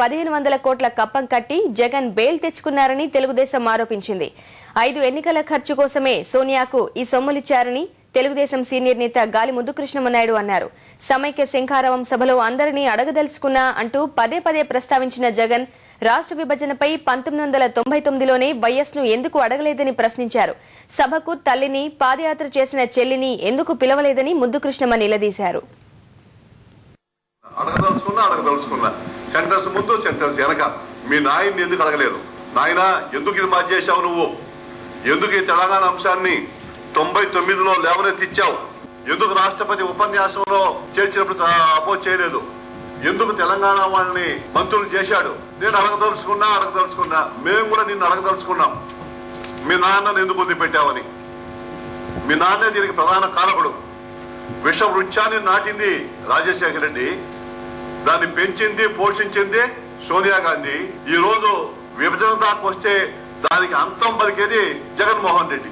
1500 కోట్ల కప్పం కట్టి జగన్ బెయిల్ తెచ్చుకున్నారని తెలుగుదేశం ఆరోపించింది. 5 ఎన్నికల ఖర్చు కోసమే సోనియాకు ఈ సొమ్ములిచ్చారని తెలుగుదేశం సీనియర్ నేత గాలి ముద్దుకృష్ణమనాయుడు అన్నారు. సమైక్య శంఖారావం సభలో అందరినీ అడగదలుచుకున్నా అంటూ పదే పదే ప్రస్తావించిన జగన్ రాష్ట్ర విభజనపై 1999లోనే వైఎస్ ను ఎందుకు అడగలేదని ప్రశ్నించారు. సభకు తల్లిని, పాదయాత్ర చేసిన చెల్లిని ఎందుకు పిలవలేదని ముద్దుకృష్ణమ నిలదీశారు. అడగదలుచుకున్నా సెంటర్స్ ముందు సెంటర్స్ వెనక మీ నాయన్ని ఎందుకు అడగలేదు? నాయన ఎందుకు ఇది మార్చి చేశావు? నువ్వు ఎందుకు ఈ తెలంగాణ అంశాన్ని 99లో లేవనెత్తిచ్చావు? ఎందుకు రాష్ట్రపతి ఉపన్యాసంలో చేర్చినప్పుడు అపోజ్ చేయలేదు? ఎందుకు తెలంగాణ వాళ్ళని మంత్రులు చేశాడు? నేను అడగదలుచుకున్నా మేము కూడా నిన్ను అడగదలుచుకున్నాం. మీ నాన్నను ఎందుకు వదిలిపెట్టావని. మీ నాన్నే దీనికి ప్రధాన కారకుడు. విష వృక్షాన్ని నాటింది రాజశేఖర రెడ్డి, దాన్ని పెంచింది, పోషించింది సోనియా గాంధీ. ఈ రోజు విభజన దాకా వస్తే దానికి అంతం పలికేది జగన్మోహన్ రెడ్డి.